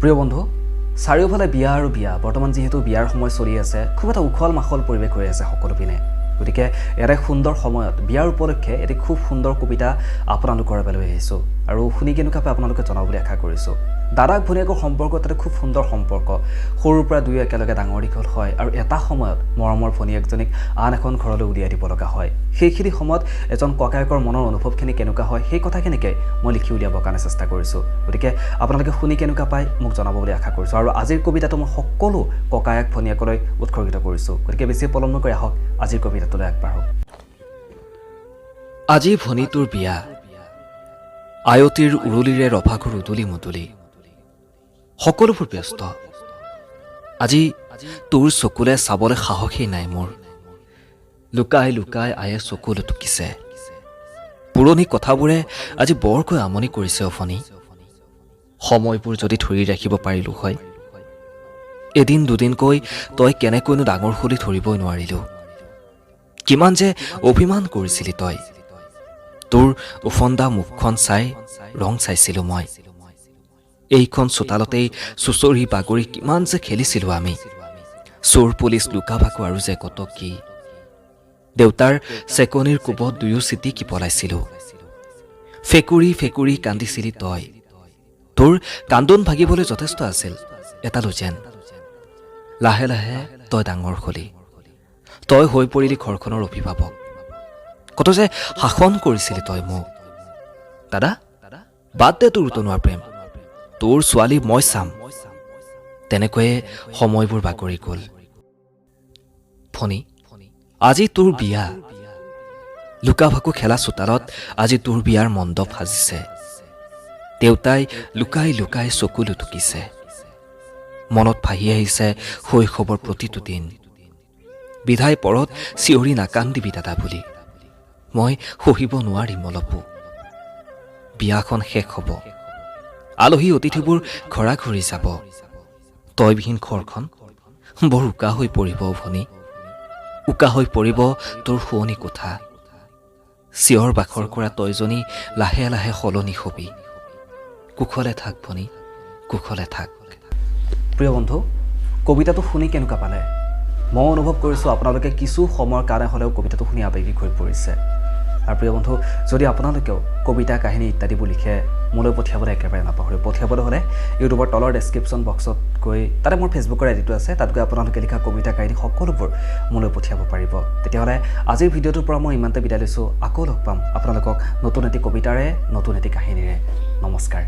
প্ৰিয় বন্ধু চাৰিওফালে বিয়া আৰু বিয়া বৰ্তমান যেহেতু বিয়াৰ সময় চলি আছে খুব এটা উখল মাখল পৰিৱেশ হৈ আছে সকলো পিনে গতিকে এটা সুন্দৰ সময়ত বিয়াৰ উপলক্ষে এটি খুব সুন্দৰ কবিতা আপোনালোকৰ বাবে লৈ আহিছো আৰু শুনি কেনেকুৱা পাই আপোনালোকে জনাব বুলি আশা কৰিছো দাদাক ভনীয়েকৰ সম্পৰ্ক এটা খুব সুন্দৰ সম্পৰ্ক সৰুৰ পৰা দুই একেলগে ডাঙৰ দীঘল হয় আৰু এটা সময়ত মৰমৰ ভনীয়েকজনীক আন এখন ঘৰলৈ উলিয়াই দিব লগা হয় সেইখিনি সময়ত এজন ককায়েকৰ মনৰ অনুভৱখিনি কেনেকুৱা হয় সেই কথাখিনিকে মই লিখি উলিয়াবৰ কাৰণে চেষ্টা কৰিছো গতিকে আপোনালোকে শুনি কেনেকুৱা পাই মোক জনাব বুলি আশা কৰিছো আৰু আজিৰ কবিতাটো মই সকলো ককায়েক ভনীয়েকলৈ উৎসৰ্গিত কৰিছো গতিকে বেছি পলম নকৰি আহক আজিৰ কবিতাটোলৈ আগবাঢ়ো আজি ভনীটোৰ বিয়া আয়তীৰ উৰুলিৰে ৰভাঘৰ উদুলি মুদুলি সকলোবোৰ ব্যস্ত আজি তোৰ চকুলে চাবলৈ সাহসেই নাই মোৰ লুকাই লুকাই আয়ে চকু লুটুকিছে পুৰণি কথাবোৰে আজি বৰকৈ আমনি কৰিছে অফনি সময়বোৰ যদি ধৰি ৰাখিব পাৰিলো হয় এদিন দুদিনকৈ তই কেনেকৈনো ডাঙৰ হলি ধৰিবই নোৱাৰিলো কিমান যে অভিমান কৰিছিলি তই তোৰ উফন্দা মুখখন চাই ৰং চাইছিলো মই এইখন চোতালতেই চুচৰি বাগৰি কিমান যে খেলিছিলো আমি চোৰ পুলিচ লুকা ভাকু আৰু যে কত কি দেউতাৰ চেকনিৰ কোবত দুয়ো চিটিকি পলাইছিলো ফেকুৰি ফেকুৰি কান্দিছিলি তই তোৰ কান্দোন ভাগিবলৈ যথেষ্ট আছিল এটালো যেন লাহে লাহে তই ডাঙৰ হলি তই হৈ পৰিলি ঘৰখনৰ অভিভাৱক কত যে শাসন কৰিছিলি তই মোক দাদা বাদ দে তোৰ উতনোৱা প্ৰেম তোৰ ছোৱালী মই চাম তেনেকৈয়ে সময়বোৰ বাগৰি গ'ল ফণী আজি তোৰ বিয়া লুকা ভাকু খেলা চোতালত আজি তোৰ বিয়াৰ মণ্ডপ সাজিছে দেউতাই লুকাই লুকাই চকু লুটুকিছে মনত ভাহি আহিছে শৈশৱৰ প্ৰতিটো দিন বিধাই পৰত চিঞৰি নাকান্দিবি দাদা বুলি মই সহিব নোৱাৰিম অলপো বিয়াখন শেষ হ'ব আলহী অতিথিবোৰ ঘৰা ঘূৰি যাব তইবিহীন ঘৰখন বৰ উকা হৈ পৰিব ভনী উকা হৈ পৰিব তোৰ শুৱনি কোঠা চিঞৰ বাখৰ কৰা তইজনী লাহে লাহে সলনি হবি কুশলে থাক ভনী কুশলে থাক প্ৰিয় বন্ধু কবিতাটো শুনি কেনেকুৱা পালে মই অনুভৱ কৰিছো আপোনালোকে কিছু সময়ৰ কাৰণে হ'লেও কবিতাটো শুনি আৱেগিক হৈ পৰিছে আৰু প্ৰিয় বন্ধু যদি আপোনালোকেও কবিতা কাহিনী ইত্যাদিবোৰ লিখে মোলৈ পঠিয়াবলৈ একেবাৰে নাপাহৰিব পঠিয়াবলৈ হ'লে ইউটিউবৰ তলৰ ডেছক্ৰিপশ্যন বক্সত গৈ তাতে মোৰ ফেচবুকৰ আইডিটো আছে তাত গৈ আপোনালোকে লিখা কবিতা কাহিনী সকলোবোৰ মোলৈ পঠিয়াব পাৰিব তেতিয়াহ'লে আজিৰ ভিডিঅ'টোৰ পৰা মই ইমানতে বিদায় লৈছোঁ আকৌ লগ পাম আপোনালোকক নতুন এটি কবিতাৰে নতুন এটি কাহিনীৰে নমস্কাৰ